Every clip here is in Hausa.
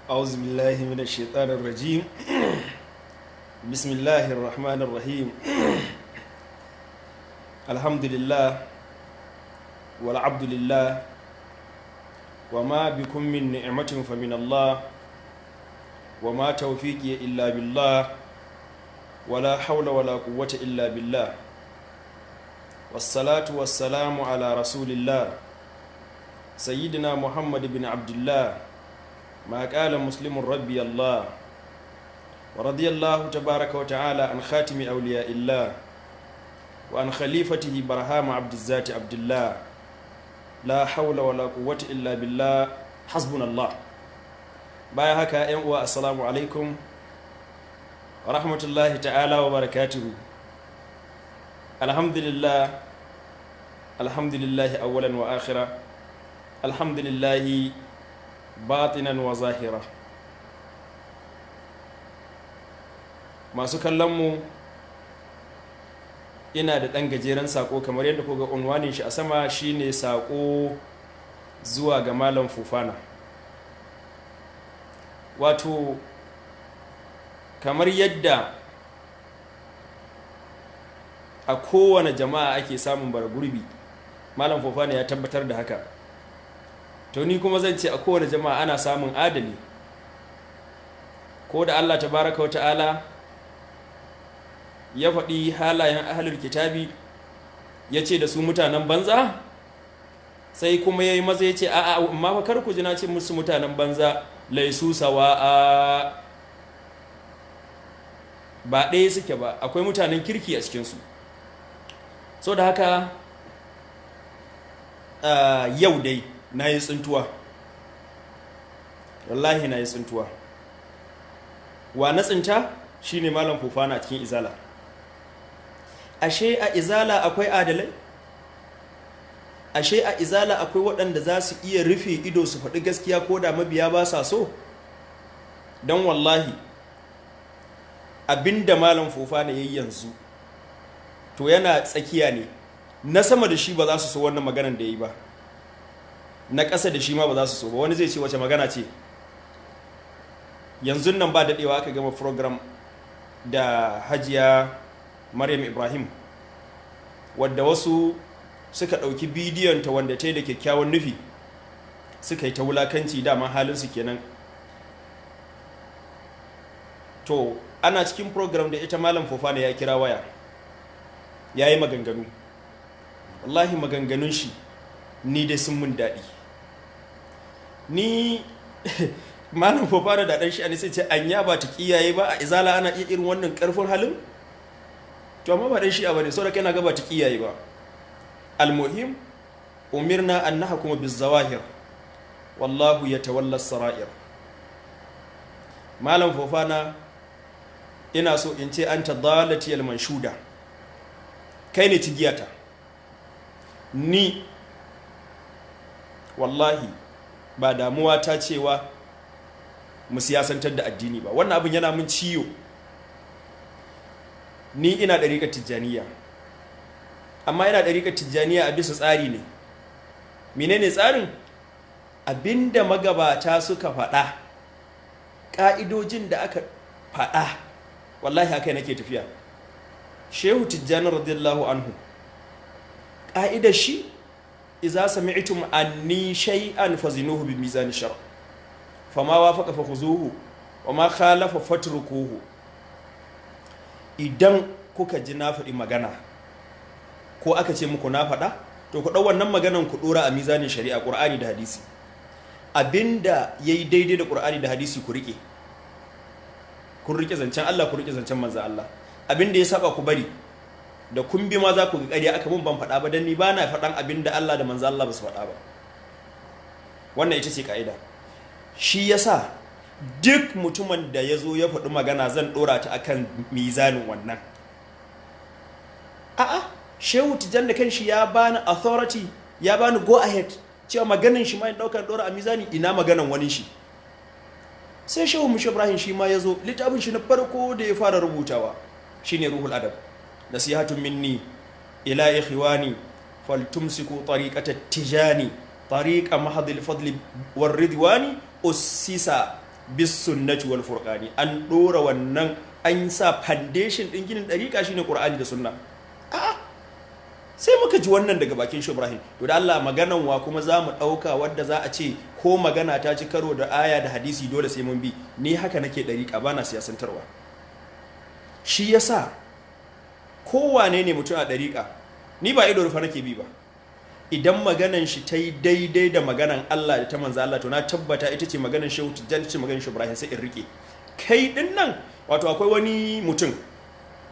أعوذ بالله من الشيطان الرجيم. بسم الله الرحمن الرحيم. الحمد لله والعبد لله وما بكم من نعمة فمن الله وما توفيقي إلا بالله ولا حول ولا قوة إلا بالله والصلاة والسلام على رسول الله سيدنا محمد بن عبد الله ما قال مسلم ربي الله ورضي الله تبارك وتعالى عن خاتم أولياء الله وعن خليفته برهام عبد الذات عبد الله لا حول ولا قوة إلا بالله حسبنا الله. باي هكا أيها السلام عليكم ورحمة الله تعالى وبركاته. الحمد لله الحمد لله أولا وآخرا الحمد لله batinan wa zahira. Masu kallonmu ina da ɗan gajeren saƙo kamar yadda kuga unwanin shi a sama shine saƙo zuwa ga Malam Fofana. Wato kamar yadda a kowane jama'a ake samun bara gurbi, Malam Fofana ya tabbatar da haka. To ni kuma zan ce a kowane jama'a ana samun adali, ko da Allah tabaraka wa ta'ala ya faɗi halayen ahlul kitabi ya ce da su mutanen banza, sai kuma ya yi maza ya ce a'a amma fa kar ku ji na ce musu mutanen banza laisu sawa'a, ba ɗaya suke ba, akwai mutanen kirki a cikinsu. So da haka yau dai na yi tsintuwa, wallahi na yi tsintuwa. Wa na tsinta shi ne Malam Fofana cikin izala. Ashe a izala akwai adalai? Ashe a izala akwai waɗanda za su iya rufe ido su faɗi gaskiya ko da mabiya ba sa so? Don wallahi abinda Malam Fofana ya yi yanzu to yana tsakiya ne, na sama da shi ba za su so wannan maganar da ya yi ba, na ƙasa da shi ma ba za su so ba. Wani zai ce wace magana ce? Yanzu nan ba daɗewa aka gama program da Hajiya Maryam Ibrahim, wadda wasu suka ɗauki bidiyonta wanda ta yi da kyakkyawan nufi suka yi ta wulakanci, dama halinsu kenan. To ana cikin program da ita Malam Fofana ya kira waya ya yi maganganu, wallahi maganganun shi ni dai sun mun daɗi. Ni Malam Fofana da ɗan shi a sai ce anya ba ta kiyaye ba, a izala ana iya irin wannan ƙarfin halin? To amma ba ɗan shi a bane, sau da kai na ga ba ta kiyaye ba. Almuhim umirna an nahkuma bizawahir wallahu yatawalla sarair. Malam Fofana ina so in ce anta dalati almanshuda, kai ne tigiyata. Ni wallahi ba damuwa ta cewa mu siyasantar da addini ba, wannan abin yana min ciyo. Ni ina ɗariƙar tijjaniya, amma ina ɗariƙar tijjaniya a bisa tsari ne. Menene tsarin? Abinda magabata suka faɗa, ƙa'idojin da aka faɗa, wallahi haka nake tafiya. Shehu Tijjani radiyallahu anhu, ƙa'idar shi iza sami'tum anni shay'an fazinuhu bi mizan shar, fama wafaqa fakhuzuhu wama khalafa fatrukuhu. Idan kuka ji na faɗi magana ko aka ce muku na faɗa, to ku ɗau wannan maganan ku ɗora a mizanin shari'a, ƙur'ani da hadisi. Abinda yayi daidai da ƙur'ani da hadisi ku riƙe, kun riƙe zancen Allah, ku riƙe zancen manzon Allah. Abinda ya saba ku bari, da kun bi ma za ku ga ƙarya aka mun ban faɗa ba, dan ni ba na faɗan abin da Allah da manzo Allah ba su faɗa ba. Wannan ita ce ka'ida. Shi yasa duk mutumin da ya zo ya faɗi magana zan ɗora ta akan mizanin wannan. A'a, Shehu Tijjani da kanshi ya bani authority, ya bani go ahead cewa maganin shi ma in ɗaukar ɗora a mizani, ina maganan wani shi. Sai Shehu Mushi Ibrahim shi ma ya zo, littafin shi na farko da ya fara rubutawa shine Ruhul Adab. Nasihatun minni ila ikhwani faltumsiku tariqata tijani tariqa mahadil fadli war ridwani ussisa bis sunnati wal furqani, an dora wannan an sa foundation din ginin dariƙa shine Qur'ani da sunna. Sai muka ji wannan daga bakin Shehu Ibrahim. To da Allah maganan wa kuma za mu ɗauka wadda za a ce ko magana ta ci karo da aya da hadisi dole sai mun bi. Ni haka nake ɗariƙa, ba na siyasantarwa. Shi yasa kowane ne mutum a ɗariƙa, ni ba ido rufa nake bi ba. Idan maganan shi ta yi daidai da maganan Allah da ta manzo Allah, to na tabbata ita ce maganan Shehu Tijjani, ce maganan Shehu Ibrahim, sai in riƙe. Kai ɗin nan, wato akwai wani mutum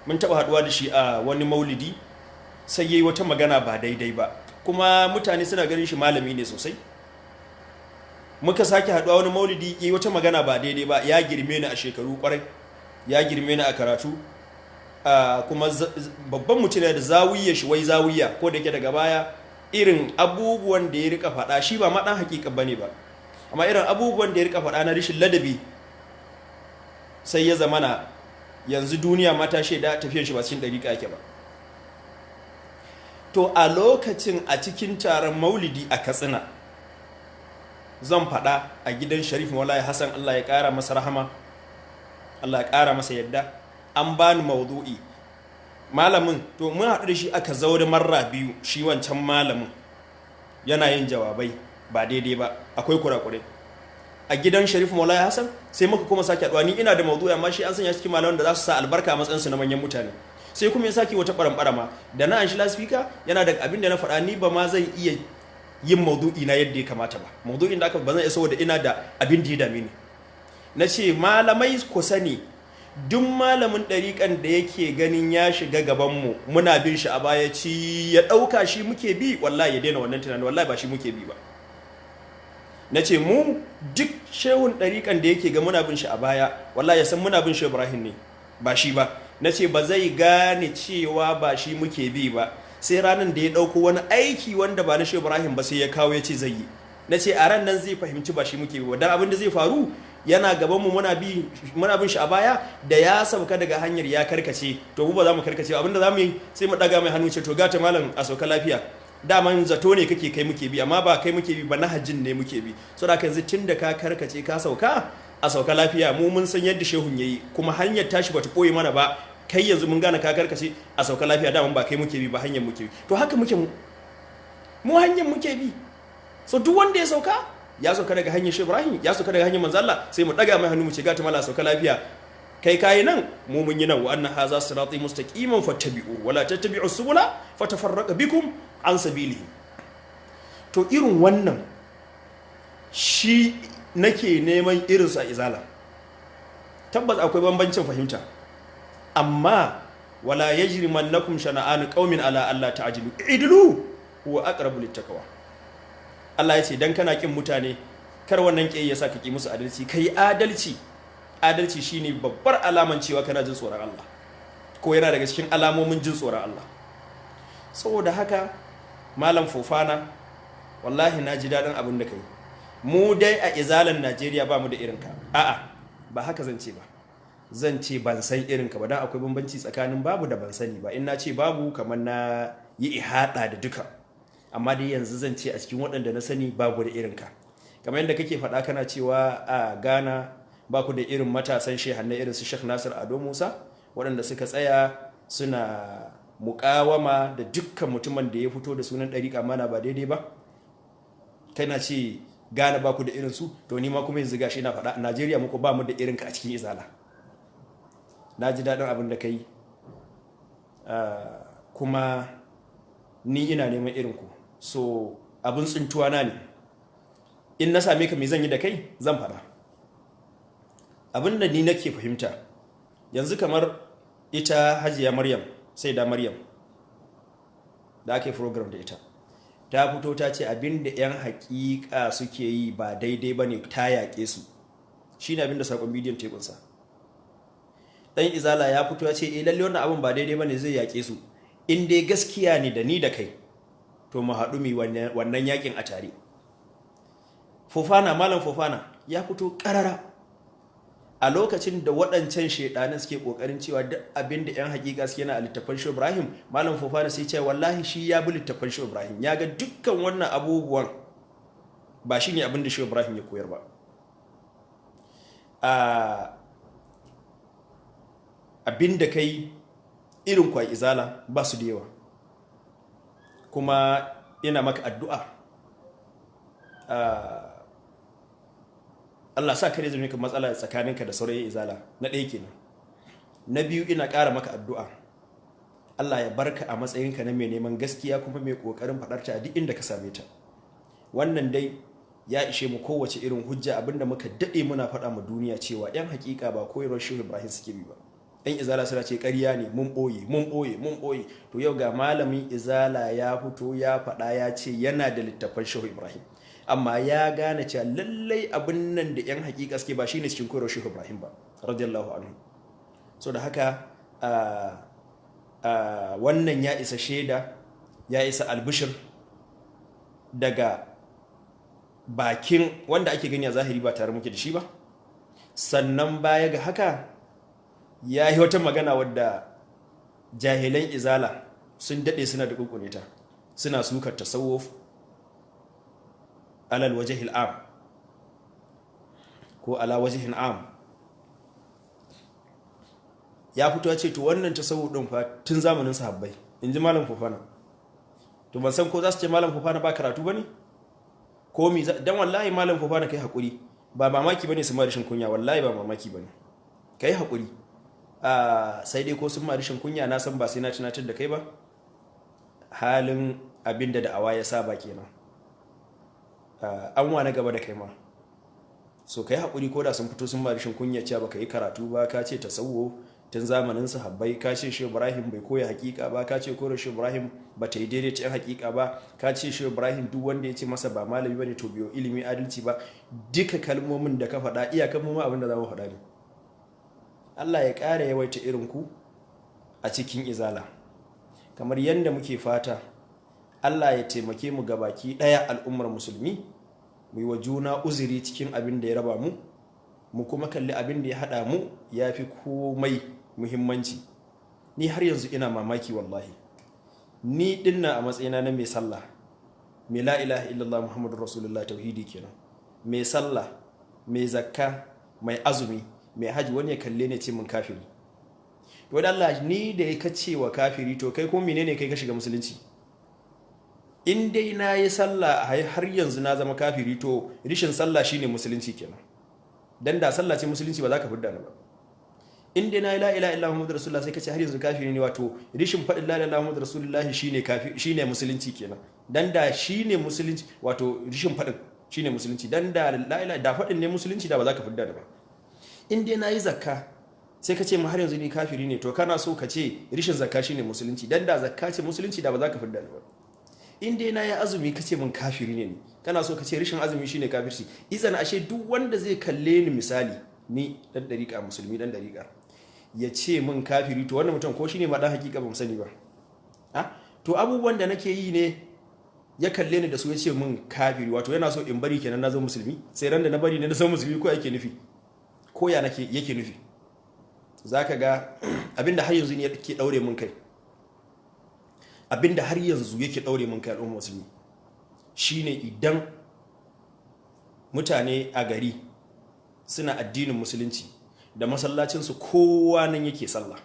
mun taɓa haɗuwa da shi a wani maulidi, sai yayi wata magana ba daidai ba, kuma mutane suna ganin shi malami ne sosai. Muka sake haduwa wani maulidi, yayi wata magana ba daidai ba, ya girme ni a shekaru kwarai, ya girme ni a karatu, kuma babban mutum ne da zawiya shi, wai zawiya, ko da yake daga baya irin abubuwan da ya rika faɗa, shi ba ma dan hakika bane ba, amma irin abubuwan da ya rika faɗa na rishin ladabi, sai ya zamana yanzu duniya ma ta shaida tafiyar shi ba cikin dariƙa yake ba. To a lokacin a cikin taron maulidi a Katsina, zan faɗa a gidan Sharif Maulaya Hassan, Allah ya ƙara masa rahama, Allah ya ƙara masa yadda, an bani maudu'i. Malamin, to mun haɗu da shi aka zaure marra biyu, shi wancan malamin yana yin jawabai ba daidai ba, akwai kurakurai. A gidan Sharif Maulaya Hassan sai muka kuma sake haɗuwa, ni ina da maudu'i amma shi an sanya cikin malaman da za su sa albarka a matsayinsu na manyan mutane. Sai kuma ya sake wata ɓaramɓarama da na an shi lasfika, yana daga abin da na faɗa, ni ba ma zai iya yin maudu'i na yadda ya kamata ba. Maudu'in da aka ba zan iya, saboda ina da abin da ya dame ni. Na ce malamai ku sani, duk malamin ɗariƙan da yake ganin ya shiga gabanmu muna bin shi a baya ci ya ɗauka shi muke bi, wallahi ya daina wannan tunanin, wallahi ba shi muke bi ba. Na ce mu duk shehun ɗariƙan da yake ga muna bin shi a baya, wallahi ya san muna bin shi Ibrahim ne, ba shi ba. Na ce ba zai gane cewa ba shi muke bi ba sai ranar da ya ɗauko wani aiki wanda ba na Shehu Ibrahim ba sai ya kawo ya ce zai yi. Na ce a ran nan zai fahimci ba shi muke bi ba, don abin da zai faru yana gabanmu muna bin shi a baya, da ya sauka daga hanyar ya karkace, to mu ba za mu karkace, abin da za mu yi sai mu ɗaga mai hannu ce to gata malam a sauka lafiya, daman zato ne kake kai muke bi, amma ba kai muke bi ba, na hajjin ne muke bi. So da yanzu tun da ka karkace ka sauka, a sauka lafiya, mu mun san yadda shehun yayi, kuma hanyar tashi bata koyi mana ba, kai yanzu mun gane ka karkace, a sauka lafiya, daman ba kai muke bi ba, hanyar muke bi. To haka muke mu hanyar muke bi. So duk wanda ya sauka daga hanyar Shehu Ibrahim, ya sauka daga hanyar manzo Allah, sai mu daga mai hannu mu ce ga ta mala sauka lafiya, kai kai nan mu mun yi nan, wa anna hadha sirati mustaqiman fattabi'u wala tattabi'u subula fatafarraqa bikum an sabilihi. To irin wannan shi nake neman irinsu a izala. Tabbas akwai bambancin fahimta, amma wala yajrimannakum shana'anu qaumin ala alla ta'jilu idlu huwa aqrabu littaqwa. Allah ya ce dan kana kin mutane, kar wannan kiyaye ya saka ki musu adalci, kai adalci. Adalci shine babbar alaman cewa kana jin tsoron Allah, ko yana daga cikin alamomin jin tsoron Allah. Saboda haka malam Fofana, wallahi na ji daɗin abin da kai. Mu dai a izalan Najeriya ba mu da irinka. A'a, ba haka zan ce ba. Zan ce ban san irinka ba, dan akwai bambanci tsakanin babu da ban sani ba. In na ce babu, kamar na yi ihada da duka. Amma dai yanzu zan ce a cikin waɗanda na sani babu da irinka. Kamar yadda kake faɗa kana cewa a Ghana ba ku da irin matasan shehannai irin su Sheikh Nasir Ado Musa, waɗanda suka tsaya suna muƙawama da dukkan mutumin da ya fito da sunan ɗariƙa mana ba daidai ba. Kana ce Ghana ba ku da irinsu, to ni ma kuma yanzu gashi na faɗa, a Najeriya muku ba mu da irinka a cikin izala. Na ji daɗin abin da ka yi, kuma ni ina neman irinku, so abin tsintuwa na ne. In na same ka me zan yi da kai, zan faɗa. Abin da ni nake fahimta, yanzu kamar ita Hajiya Maryam, sai da Maryam, da ake program da ita, ta fito ta ce abin da 'yan haƙiƙa suke yi ba daidai ba ne, ta yaƙe su. Shi ne abin da saƙon bidiyon tekunsa. Ɗan izala ya fito ya ce lalle wannan abin ba daidai ba ne, zai yaƙe su. In dai gaskiya ne da ni da kai, to mu haɗu mu wannan yaƙin a tare. Fofana, malam Fofana ya fito ƙarara a lokacin da waɗancan shaidanin suke ƙoƙarin cewa duk abin da 'yan haƙiƙa suke na a littafan Shehu Ibrahim, malam Fofana sai ce wallahi shi ya bi littafan Shehu Ibrahim, ya ga dukkan wannan abubuwan ba shi ne abin da Shehu Ibrahim ya koyar ba. abinda kai irin kwa izala ba su da yawa, kuma ina maka addu'a Allah sa kare zama ka matsala tsakaninka da saurayin izala, na ɗaya kenan. Na biyu, ina ƙara maka addu'a Allah ya barka a matsayinka na mai neman gaskiya kuma mai ƙoƙarin faɗarta a duk inda ka same ta. Wannan dai ya ishe mu kowace irin hujja, abinda muka daɗe muna faɗa ma duniya cewa 'yan hakika ba koyarwar Shehu Ibrahim suke bi ba. 'Yan izala suna ce ƙarya ne, mun ɓoye. To yau ga malamin izala ya fito ya faɗa ya ce yana da littattafan Shehu Ibrahim, amma ya gane cewa lallai abin nan da 'yan hakika suke ba shine cikin koyarwar Shehu Ibrahim ba radiyallahu anhu. So da haka wannan ya isa shaida, ya isa albishir daga bakin wanda ake gani a zahiri ba tare muke da shi ba. Sannan baya ga haka ya yi wata magana wadda jahilan izala sun daɗe suna da ƙuƙune ta, suna sukar tasawuf alal wajhil am ko ala wajhin am. Ya fito ya ce to wannan tasawuf ɗin fa tun zamanin sahabbai, in ji Malam Fofana. To ban san ko za su ce Malam Fofana ba karatu ba ne? Ko mi dan wallahi Malam Fofana kai haƙuri, ba mamaki ba ne su ma rashin kunya, wallahi ba mamaki ba ne, kai haƙuri. Sai dai ko sun ma rashin kunya na san ba sai na tunatar da kai ba, halin abinda da'awa ya saba kenan. An wa na gaba da kai ma, so kai haƙuri ko da sun fito sun ma rashin kunya cewa baka yi karatu ba, ka ce tasawuf tun zamanin sahabbai, ka ce Shehu Ibrahim bai koya hakika ba, ka ce koyar Shehu Ibrahim ba ta yi daidai ta hakika ba, ka ce Shehu Ibrahim duk wanda ya ce masa ba malami bane to biyo ilimi adalci ba. Duka kalmomin da ka faɗa iyakan mu abin da za mu faɗa ne. Allah ya ƙara yawaita irin ku a cikin izala, kamar yadda muke fata Allah ya taimake mu gabaki ɗaya al'ummar musulmi, mu yi wa juna uzuri cikin abin da ya raba mu, mu kuma kalli abin da ya haɗa mu ya fi komai muhimmanci. Ni har yanzu ina mamaki wallahi, ni dinna a matsayina na mai sallah, mai la ilaha illallah Muhammadu Rasulullah tauhidi kenan, mai sallah, mai zakka, mai azumi, mai haji, wani ya kalle ne ce min kafiri. To da Allah, ni da ya kace wa kafiri, to kai ko menene kai ka shiga musulunci? In dai na yi sallah har yanzu na zama kafiri, to rishin sallah shine musulunci kenan. Dan da sallah ce musulunci ba za ka fidda ni ba. In dai na yi la ilaha illallah Muhammadu Rasulullah sai ka ce har yanzu kafiri ne, wato rishin faɗin la ilaha illallah Muhammadu Rasulullah shine musulunci kenan. Dan da shine musulunci, wato rishin faɗin shine musulunci. Dan da la ilaha da faɗin ne musulunci, da ba za ka fidda ni ba. In dai na yi zakka sai ka ce ma har yanzu ni kafiri ne, to kana so ka ce rishin zakka shine musulunci. Dan da zakka ce musulunci, da ba za ka fidda ni ba. In dai na yi azumi ka ce min kafiri ne, kana so ka ce rishin azumi shine kafirci. Izan ashe duk wanda zai kalle ni misali, ni dan dariƙa musulmi dan dariƙa, ya ce min kafiri, to wannan mutum ko shine ma dan hakika ba mu sani ba. To abubuwan da nake yi ne ya kalle ni da su ya ce min kafiri, wato yana so in bari kenan na zama musulmi, sai ran da na bari ne na zama musulmi, ko yake nufi, ko ya nake yake nufi. Zaka ga abinda har yanzu ne yake daure mun kai, abinda har yanzu yake daure mun kai al'ummar musulmi shine idan mutane a gari suna addinin musulunci da masallacinsu kowa nan yake sallah,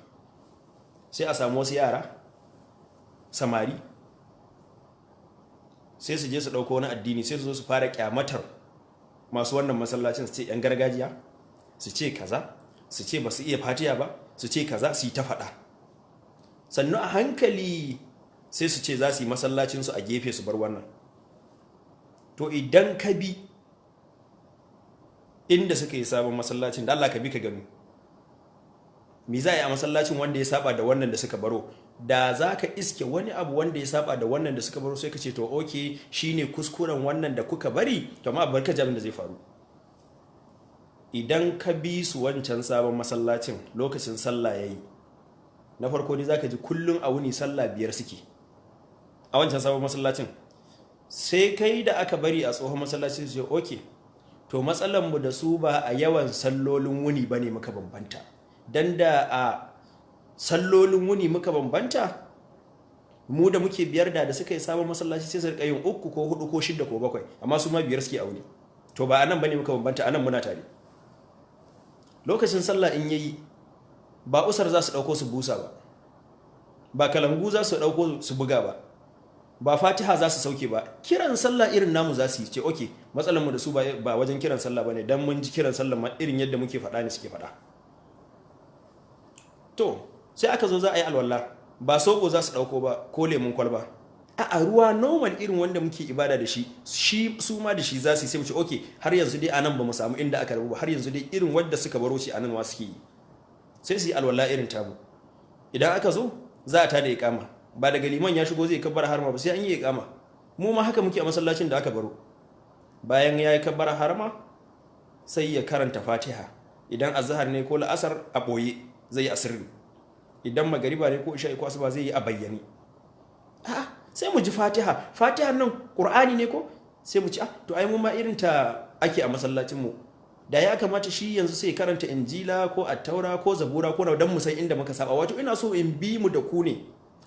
sai a samu wasu yara samari sai su je su dauko wani addini, sai su zo su fara kyamatar masu wannan masallacin, su ce yan gargajiya, su ce kaza, su ce ba su iya fatiya ba, su ce kaza, su yi ta faɗa. Sannu a hankali sai su ce za su yi masallacinsu a gefe su bar wannan. To idan ka bi inda suka yi sabon masallacin, da Allah ka bi ka gani me za a yi a masallacin wanda ya saba da wannan da suka baro. Da za ka iske wani abu wanda ya saba da wannan da suka baro, sai ka ce to ok, shine kuskuren wannan da kuka bari, to ma barka jami'in da zai faru. Idan ka bi su wancan sabon masallacin lokacin sallah yayi, na farko dai zaka ji kullun a wuni sallah 5 suke a wancan sabon masallacin. Sai kai da aka bari a tsohon masallacin su ce ok, to matsalan mu da su ba a yawan sallolin wuni bane muka bambanta, dan da a sallolin wuni muka bambanta, mu da muke 5 da suka yi sabon masallaci sai su rika yin 3 ko 4 ko 6 ko 7, amma su ma 5 suke a wuni. To ba anan bane muka bambanta, anan muna tare. lokacin sallah in yayi ba usar za su dauko su busa ba kalangu za su dauko su buga ba fatiha za su sauke ba, kiran sallah irin namu za su yi ce okay matsalar mu da su ba wajen kiran sallah bane, dan mun ji kiran sallah ma irin yadda muke faɗa ne suke faɗa. To sai aka zo za a yi alwala, ba soko za su dauko ba ko lemun kwalba, a ruwa normal irin wanda muke ibada da shi su ma da shi za su yi, sai mu ce okay har yanzu dai anan ba mu samu inda aka rabu ba, har yanzu dai irin wanda suka baro shi anan ma suke yi, sai su yi alwala irin tamu. Idan aka zo za a tada iqama, ba daga liman ya shigo zai kabbara harma ba, sai an yi iqama. Mu ma haka muke a masallacin da aka baro, bayan ya yi kabbara harma sai ya karanta fatiha, idan azhar ne ko la'asar a boye zai yi asirri, idan magariba ne ko isha'i ko asuba zai yi a bayyane. Sai mu ji fatiha nan qur'ani ne ko, sai mu ci to ai mu ma irin ta ake a masallacin mu, da ya kamata shi yanzu sai karanta injila ko attaura ko zabura ko dan mu san inda muka saba. Wato ina so in bi mu da ku ne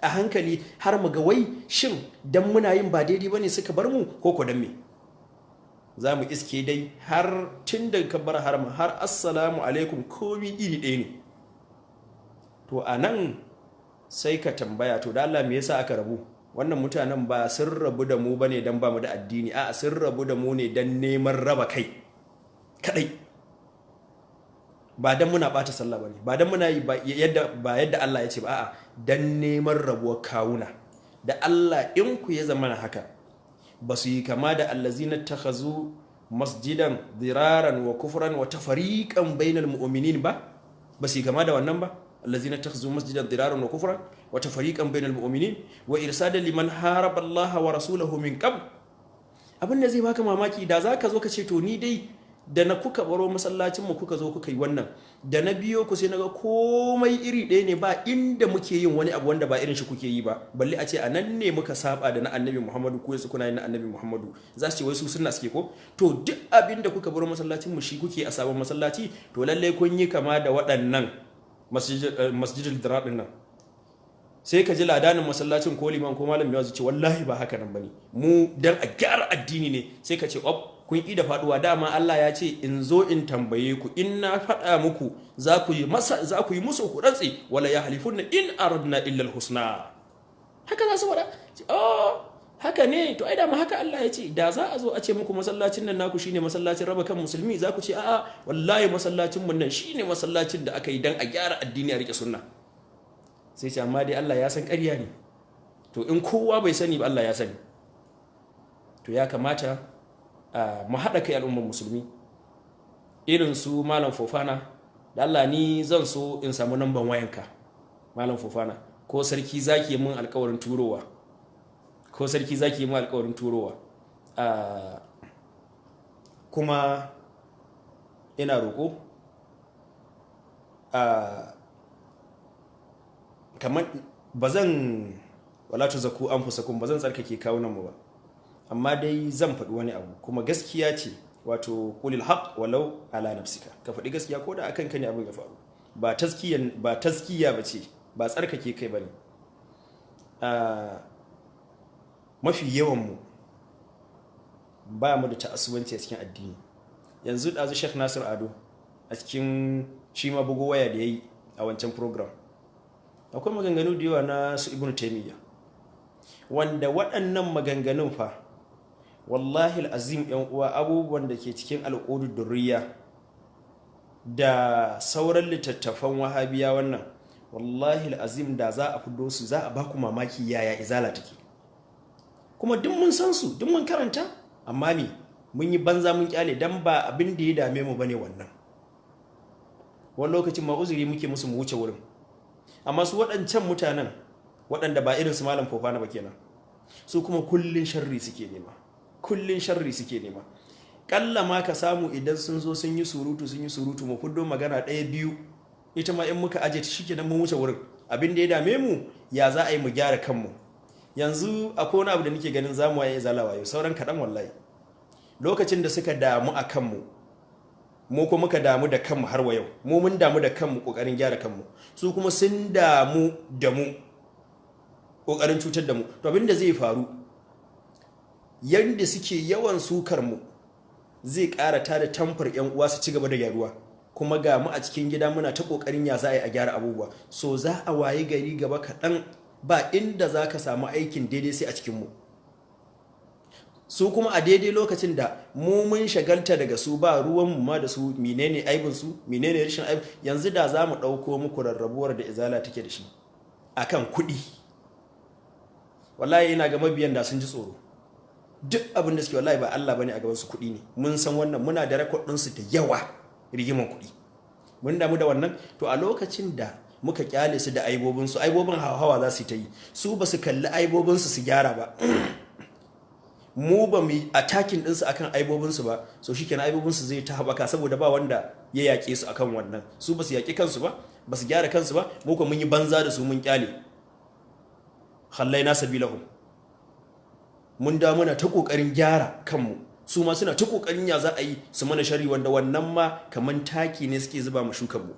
a hankali har mu ga wai shin dan muna yin ba daidai bane suka bar mu ko ko dan me. Za mu iske dai har tun daga kabbar harma har assalamu alaikum komi iri ɗaya ne. To anan sai ka tambaya, to da Allah me yasa aka rabu? Wannan mutanen ba sun rabu da mu bane dan ba mu da addini, a'a sun rabu da mu ne dan neman raba kai kadai, ba dan muna bata sallah bane, ba dan muna yi ba yadda Allah ya ce ba, a'a dan neman rabuwar kawuna. Da Allah in ku ya zama haka, ba su yi kama da allazina takhazu masjidan diraran wa kufran wa tafariqan bainal mu'minin ba su yi kama da wannan ba. الذين اتخذوا مسجدا ضرارا وكفرا وتفريقا بين المؤمنين وارسادا لمن حارب الله ورسوله من قبل. abin da zai baka mamaki, da zaka zo ka ce to ni dai da na kuka baro masallacin mu kuka zo kuka yi wannan, da na biyo ku sai naga komai iri ɗaya ne, ba inda muke yin wani abu wanda ba irin shi kuke yi ba, balle a ce a nan ne muka saba da na annabi Muhammadu ko yanzu kuna yin na annabi Muhammadu. Za su ce wai su sunna suke ko, to duk abin da kuka baro masallacin mu shi kuke a sabon masallaci, to lalle kun yi kama da waɗannan masjidil dirar din nan. Sai ka ji ladanin masallacin ko liman ko malam ya ce wallahi ba haka nan bane, mu dan a gyara addini ne. Sai ka ce kun ida faduwa, dama Allah ya ce in zo in tambaye ku, in na faɗa muku za ku yi musu ku rantsi, wala ya halifunna in aradna illa alhusna. Haka za su faɗa, haka ne, to ai dama haka Allah ya ce. Da za a zo a ce muku masallacin nan naku shine masallacin raba kan musulmi, za ku ce a'a wallahi masallacin mun nan shine masallacin da aka yi dan a gyara addini a rike sunna. Sai ce amma dai Allah ya san ƙarya ne. To in kowa bai sani ba Allah ya sani. To ya kamata mu haɗa kai al'ummar musulmi irin su Malam Fofana. Da Allah ni zan so in samu namban wayanka Malam Fofana, ko sarki zaki mun alƙawarin turowa, kuma ina roƙo kamar ba zan wala tuzaku anfusakum, ba zan tsarkake kawunan mu ba, amma dai zan faɗi wani abu kuma gaskiya ce. Wato qulil haqq walau ala nafsika, ka faɗi gaskiya ko da akan ka ne abin ya faru, ba taskiya ba ce, ba tsarkake kai bane. Mafi yawanmu ba mu da ta'assubanci a cikin addini. Yanzu ɗazu Sheikh Nasir Ado a cikin shi ma bugo waya da ya yi a wancan program, akwai maganganu da yawa na su Ibn Taymiyyah, wanda waɗannan maganganun fa wallahi al'azim ‘yan uwa, abubuwan da ke cikin al'udud durriya da sauran littattafan wahabiya wannan, wallahi al'azim da za a fito su za a baku mamaki yaya izala take. Kuma duk mun san su, duk mun karanta, amma me mun yi banza mun kyale dan ba abin da ya dame mu bane wannan. Wani lokacin ma uzuri muke musu mu wuce wurin. Amma su waɗancan mutanen waɗanda ba irin su Malam Fofana ba kenan, su kuma kullun sharri suke nema. Kalla ma ka samu idan sun zo sun yi surutu mu fuddo magana ɗaya biyu, ita ma in muka aje ta shikenan mun wuce wurin. Abin da ya dame mu ya za a yi mu gyara kanmu. Yanzu akwai wani abu da nake ganin zamu waye zalawa yau, sauran kaɗan wallahi. Lokacin da suka damu a kanmu, mu kuma muka damu da kanmu har wa yau. Mu mun damu da kanmu ƙoƙarin gyara kanmu, su kuma sun damu da mu ƙoƙarin cutar da mu. To abin da zai faru, yanda suke yawan sukar mu zai ƙara tada tamfar ƴan uwa su ci gaba da gyaruwa. kuma ga mu a cikin gida muna ta kokarin ya za a yi a gyara abubuwa, so za a wayi gari gaba kaɗan ba inda za ka samu aikin daidai sai a cikinmu. Su kuma a daidai lokacin da mu mun shagalta daga su ba ruwanmu ma da su, menene aibinsu, menene rashin aibin. Yanzu da za mu ɗauko muku rarrabuwar da izala take da shi akan kuɗi, wallahi ina ga mabiyan da sun ji tsoro. Duk abin da suke wallahi ba Allah bane a gaban su, kuɗi ne. Mun san wannan, muna da rekod ɗinsu da yawa rigiman kuɗi. Mun damu da wannan. To a lokacin da muka kyale su da aibobinsu, aibobin hawa za su ta yi, su ba su kalli aibobinsu su gyara ba. Mu ba mu attacking ɗinsu akan aibobinsu ba, so shi kenan aibobinsu zai ta haɓaka saboda ba wanda ya yaƙe su akan wannan. Su ba su yaƙi kansu ba, ba su gyara kansu ba, mu kuma mun yi banza da su mun kyale. Khallaina sabilahum. Mun da muna ta kokarin gyara kanmu, su ma suna ta kokarin ya za a yi su mana shari, wanda wannan ma kaman taki ne suke zuba mu shukan mu.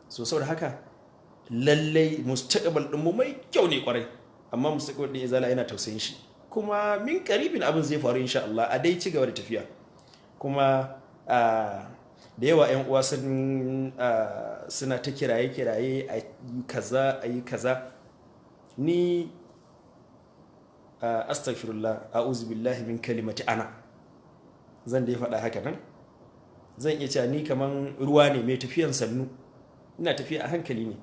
So saboda haka lallai mustaqbal din mu mai kyau ne kwarai, amma mustaqbal din izala yana tausayin shi, kuma min karibin abin zai faru insha Allah. A dai ci gaba da tafiya. Kuma da yawa ƴan uwa suna ta kiraye a yi kaza. Ni astaghfirullah, a'udhu billahi min kalimati ana, zan dai faɗa haka nan. Zan iya cewa ni kaman ruwa ne mai tafiyan sannu, ina tafiya a hankali ne.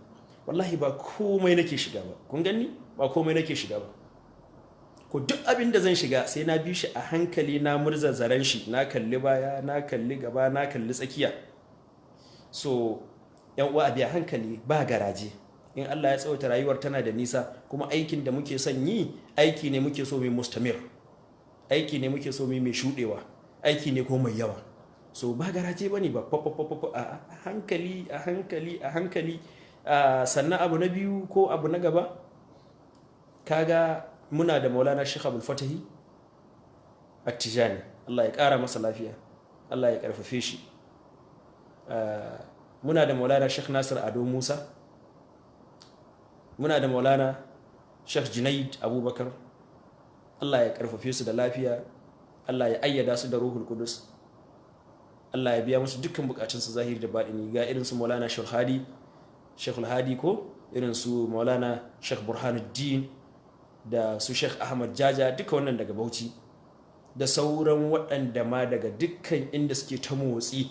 Wallahi ba komai nake shiga ba, kun gani, ba komai nake shiga ba. Ko duk abin da zan shiga sai na bi shi a hankali, na murza zaren shi, na kalli baya, na kalli gaba, na kalli tsakiya. So yan uwa a biya hankali, ba garaje. In Allah ya tsawata rayuwar tana da nisa, kuma aikin da muke son yi aiki ne muke so mai mustamir, aiki ne muke so mai shudewa, aiki ne ko mai yawa. So ba garaje bane ba, a hankali a hankali a hankali. Sannan abu na biyu ko abu na gaba, kaga muna da Maulana Sheikh Abdul Fatahi At-Tijani, Allah ya ƙara masa lafiya, Allah ya ƙarfafe shi. Muna da Maulana Sheikh Nasir Ado Musa, muna da Maulana Sheikh Junaid Abubakar, Allah ya ƙarfafe su da lafiya, Allah ya ayyada su da Ruhul Qudus, Allah ya biya musu dukkan bukatunsu zahiri da baɗini. Ga irin su Maulana Sheikhul Hadi ko irin su Maulana Sheikh Burhanuddin da su Sheikh Ahmad Jaja, duka wannan daga Bauchi, da sauran waɗanda ma daga dukkan inda suke ta motsi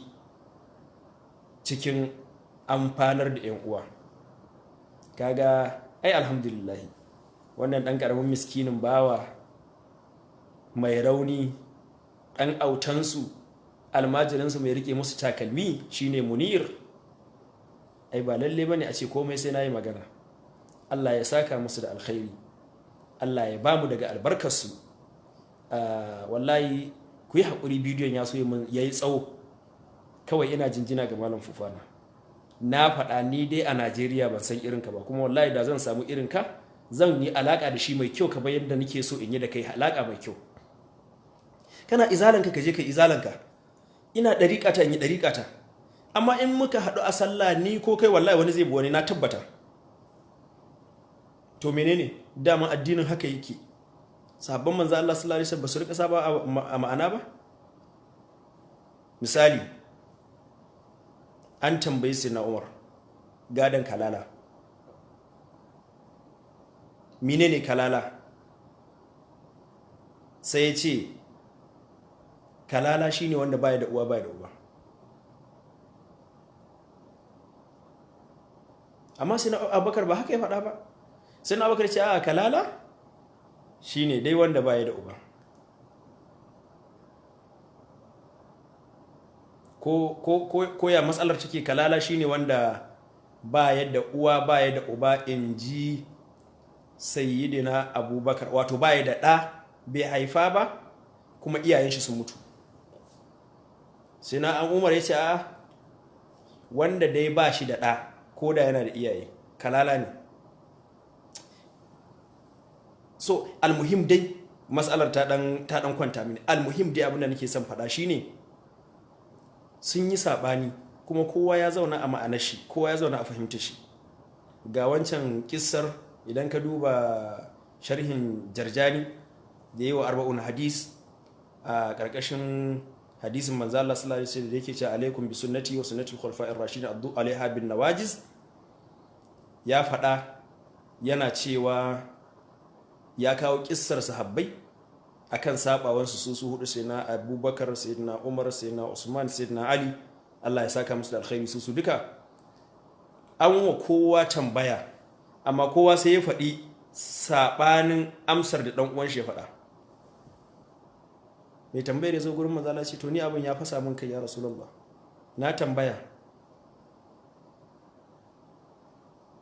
cikin amfanar da 'yan uwa. Kaga ai alhamdulillah, wannan ɗan ƙaramin miskinin bawa mai rauni, ɗan autansu, almajirinsu mai rike musu takalmi shine Munir. Ai ba lalle bane a ce komai sai nayi magana. Allah ya saka musu da alkhairi, Allah ya bamu daga albarkarsu. Wallahi ku yi haƙuri, bidiyon ya so yayi tsawo, kawai ina jinjina ga Malam Fufana. Na faɗa ni dai a Najeriya ban san irinka ba, kuma wallahi da zan samu irinka zan yi alaƙa da shi mai kyau, kamar yadda nake so in yi da kai alaƙa mai kyau. Kana izalanka ka je ka izalanka, ina ɗariƙata in yi ɗariƙata, amma in muka haɗu a sallah ni ko kai wallahi wani zai bi wani, na tabbata. To menene dama addinin haka yake. Sahabban manzo Allah sallallahu alaihi wasallam ba su rika saba a ma'ana ba. Misali, an tambayi Sayyidina Umar gadan kalala. Menene kalala? Sai ya ce kalala shine wanda baya da uwa baya da uba. Amma Sayyidina Abubakar ba haka ya faɗa ba. Sayyidina Abubakar ce a kalala shine dai wanda baya da uba. Ko ya matsalar take, kalala shine wanda baya da uwa baya da uba, in ji Sayyidina Abubakar, wato baya da ɗa, bai haifa ba, kuma iyayen shi sun mutu. Sai na Umar ya ce a wanda dai ba shi da ɗa, ko da yana da iyaye, kalala ne. So almuhim dai matsalar ta dan kwanta mini. Almuhim dai abin da nake son faɗa shine sun yi saɓani, kuma kowa ya zauna a ma'anar shi, kowa ya zauna a fahimta shi. Ga wancan kissar, idan ka duba sharhin Jarjani da yi wa arba'un hadis a ƙarƙashin hadisin manzo Allah sallallahu alaihi wasallam da yake cewa alaikum bi sunnati wa sunnati al-khulafa'ir rashidin addu alaiha bin nawajiz, ya faɗa yana cewa ya kawo kissar sahabbai akan sabawansu su hudu, sai na Abubakar, sai na Umar, sai na Usman, sai na Ali, Allah ya saka musu da alkhairi su duka. An wa kowa tambaya amma kowa sai ya faɗi sabanin amsar da dan uwan shi ya faɗa. Mai tambayar ya zo gurin manzo Allah ce to ni abin ya fasa min kai ya Rasulullah, na tambaya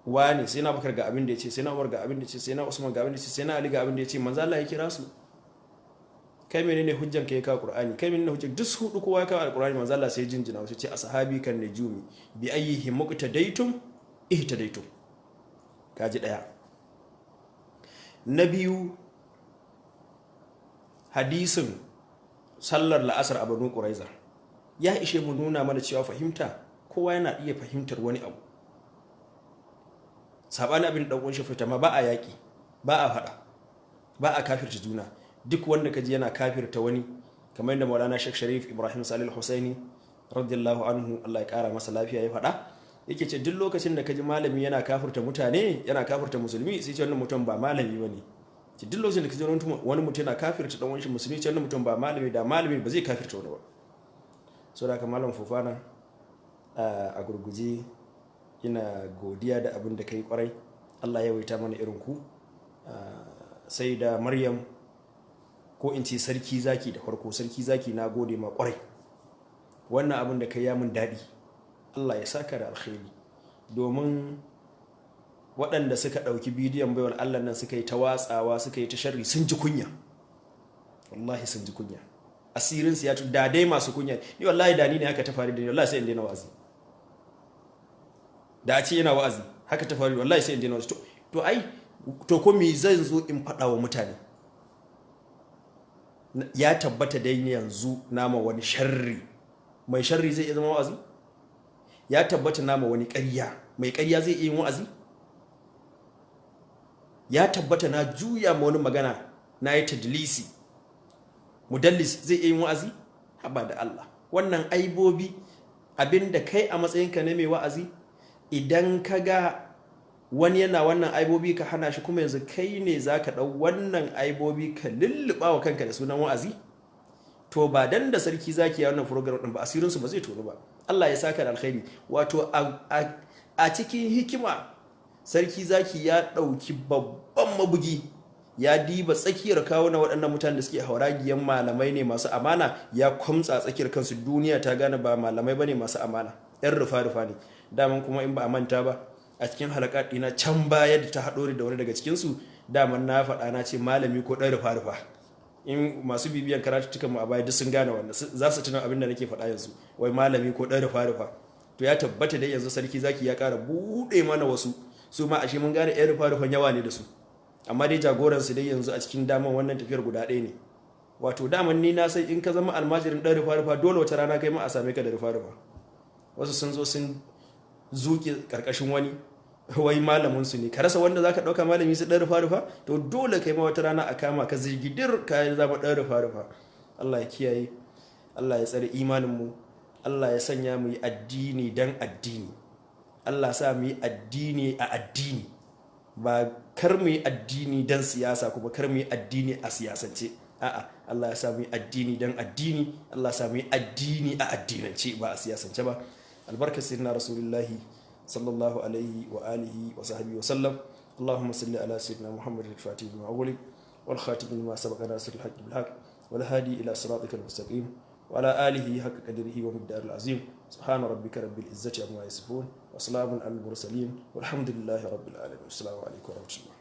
wani sai na Bakar ga abin da ya ce, sai na Umar ga abin da ya ce, sai na Usman ga abin da ya ce, sai na Ali ga abin da ya ce, manzo Allah ya kira su. Kai menene hujjan ka ya kawo Qur'ani? Kai menene hujjan duk hudu kowa ya kawo Al-Qur'ani? Manzo Allah sai jinjina wasu ce ashabi kan najumi bi ayyihi muqtadaitum ihtadaitum. Kaji daya. Na biyu, hadisin sallar la'asar a Banu Quraiza ya ishe mu nuna mana cewa fahimta kowa yana iya fahimtar wani abu. Sabani abin da dan uwan shi fita ma ba a yaki, ba a fada, ba a kafirta juna. Duk wanda kaji yana kafirta wani, kamar yadda Maulana Sheikh Sharif Ibrahim Salih Al-Husaini radiyallahu anhu, Allah ya kara masa lafiya, ya faɗa yake ce duk lokacin da kaji malami yana kafirta mutane, yana kafirta musulmi, sai ce wannan mutum ba malami bane. Ce duk lokacin da kaji wani mutum yana kafirta dan wanshi musulmi, ce wannan mutum ba malami, da malami ba zai kafirta wani ba. So da haka Malam Fofana a gurguje ina godiya da abin da kai kwarai. Allah ya waita mana irin ku. Sai da Maryam, ko in ce sarki zaki, da farko sarki zaki, na gode ma kwarai. Wannan abin da kai ya mun daɗi, Allah ya saka da alkhairi, domin waɗanda suka ɗauki bidiyon baiwar Allah nan suka yi ta watsawa, suka yi ta sharri, sun ji kunya, wallahi sun ji kunya. Asirinsu ya da dai masu kunya. Ni wallahi da ni ne haka ta faru da ni, wallahi sai in daina wa'azi. Da a ce yana wa'azi haka ta faru, wallahi sai in daina wa'azi. To ai to ko me zan zo in faɗa wa mutane? Ya tabbata dai yanzu nama wani sharri, mai sharri zai iya zama wa'azi? Ya tabbata nama wani ƙarya, mai ƙarya zai iya yin wa'azi? Ya tabbata na juya ma wani magana, na yi tadlisi, mudallis zai iya yin wa'azi? Haba da Allah. Wannan aibobi, abinda kai a matsayinka ne mai wa'azi, idan ka ga wani yana wannan aibobi ka hana shi, kuma yanzu kai ne za ka ɗau wannan aibobi ka lulluɓa wa kanka da sunan wa'azi? To ba dan da sarki zaki ya wannan program ɗin ba, asirinsu ba zai tono ba. Allah ya saka da alkhairi. Wato a cikin hikima, sarki zaki ya ɗauki babban mabugi, ya diba tsakiyar kawo na waɗannan mutanen da suke hauragiyan malamai ne masu amana, ya kwamtsa tsakiyar kansu, duniya ta gane ba malamai ba ne masu amana, 'yan rufa-rufa ne. Daman kuma in ba a manta ba, a cikin halaka ɗina can baya da ta haɗo da wani daga cikinsu, daman na faɗa na ce malami ko ɗan rufa-rufa. In masu bibiyan karatuttukan mu a baya duk sun gane wannan, za su tuna abin da nake faɗa yanzu, wai malami ko ɗan rufa-rufa. To ya tabbata dai yanzu sarki zaki ya ƙara buɗe mana wasu, su ma ashe mun gane 'yan rufa-rufan yawa ne da su. Amma dai jagoransu dai yanzu a cikin daman wannan tafiyar guda ɗaya ne. Wato daman ni na sai in ka zama almajirin ɗan rufa-rufa, dole wata rana kai ma a same ka da rufa-rufa. Wasu sun zo sun zuke karkashin wani, wai malaminsu ne, ka rasa wanda za ka ɗauka malami su ɗan rufa-rufa, to dole kai ma wata rana a kama ka zigidir ka zama ɗan rufa-rufa. Allah ya kiyaye, Allah ya tsare imaninmu, Allah ya sanya mu yi addini dan addini, Allah sa mu yi addini a addini, ba kar mu yi addini dan siyasa, kuma kar mu yi addini a siyasance. A'a, Allah ya sa mu yi addini dan addini, Allah ya sa mu yi addini a addinance, ba a siyasance ba. Albarkar sayyidina Rasulullahi sallallahu alaihi wa alihi wa sahbihi wa sallam. Allahumma salli ala sayyidina Muhammad al-Fatih lima ughliq wal khatim lima sabaqa nasir al-haqq bil haqq wal hadi ila siratikal mustaqim wa ala alihi haqqa qadrihi wa miqdaril azim. Subhana rabbika rabbil izzati amma yasifun wa salamun alal mursalin walhamdulillahi rabbil alamin. Assalamu alaikum wa rahmatullah.